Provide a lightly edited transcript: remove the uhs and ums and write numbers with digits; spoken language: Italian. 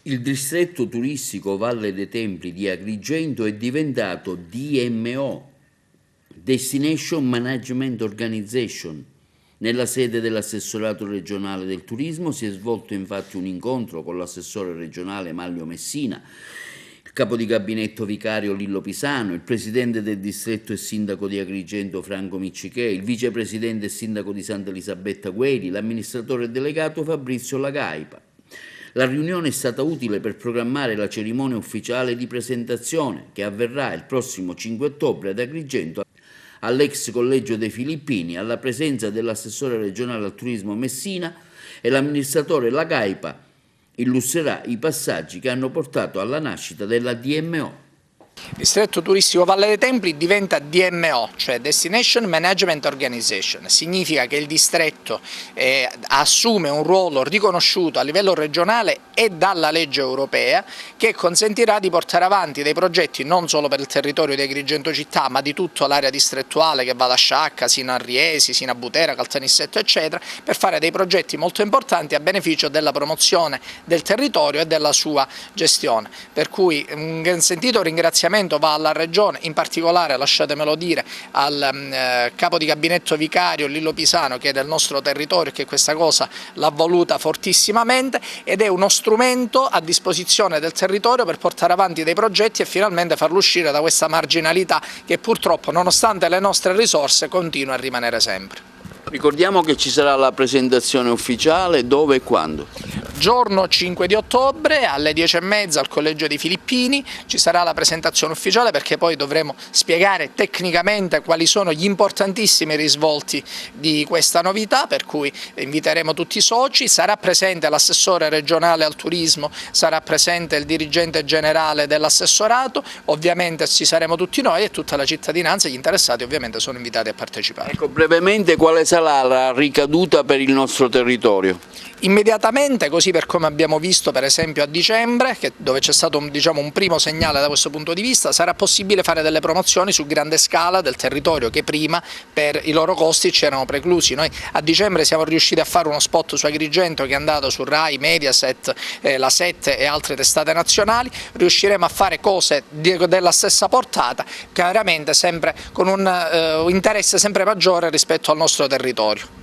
Il distretto turistico Valle dei Templi di Agrigento è diventato DMO, Destination Management Organization. Nella sede dell'assessorato regionale del turismo si è svolto infatti un incontro con l'assessore regionale Manlio Messina, il capo di gabinetto vicario Lillo Pisano, il presidente del distretto e sindaco di Agrigento Franco Miccichè, il vicepresidente e sindaco di Santa Elisabetta Gueri, l'amministratore delegato Fabrizio Lagaipa. La riunione è stata utile per programmare la cerimonia ufficiale di presentazione che avverrà il prossimo 5 ottobre ad Agrigento all'ex Collegio dei Filippini, alla presenza dell'assessore regionale al turismo Messina, e l'amministratore Lagaipa illustrerà i passaggi che hanno portato alla nascita della DMO. Il distretto turistico Valle dei Templi diventa DMO, cioè Destination Management Organization. Significa che il distretto assume un ruolo riconosciuto a livello regionale e dalla legge europea, che consentirà di portare avanti dei progetti non solo per il territorio di Agrigento città, ma di tutta l'area distrettuale che va da Sciacca sino a Riesi, sino a Butera, Caltanissetta eccetera, per fare dei progetti molto importanti a beneficio della promozione del territorio e della sua gestione. Per cui un sentito ringraziamento va alla Regione, in particolare, lasciatemelo dire, al capo di gabinetto vicario Lillo Pisano, che è del nostro territorio e che questa cosa l'ha voluta fortissimamente, ed è uno strumento a disposizione del territorio per portare avanti dei progetti e finalmente farlo uscire da questa marginalità che purtroppo, nonostante le nostre risorse, continua a rimanere sempre. Ricordiamo che ci sarà la presentazione ufficiale, dove e quando? Giorno 5 di ottobre alle 10:30 al Collegio dei Filippini ci sarà la presentazione ufficiale, perché poi dovremo spiegare tecnicamente quali sono gli importantissimi risvolti di questa novità, per cui inviteremo tutti i soci, sarà presente l'assessore regionale al turismo, sarà presente il dirigente generale dell'assessorato, ovviamente ci saremo tutti noi e tutta la cittadinanza, gli interessati ovviamente sono invitati a partecipare. Ecco, brevemente quale sarà la ricaduta per il nostro territorio? Immediatamente, così per come abbiamo visto per esempio a dicembre, dove c'è stato un primo segnale da questo punto di vista, sarà possibile fare delle promozioni su grande scala del territorio che prima per i loro costi ci erano preclusi. Noi a dicembre siamo riusciti a fare uno spot su Agrigento che è andato su Rai, Mediaset, la 7 e altre testate nazionali, riusciremo a fare cose della stessa portata, chiaramente sempre con un interesse sempre maggiore rispetto al nostro territorio.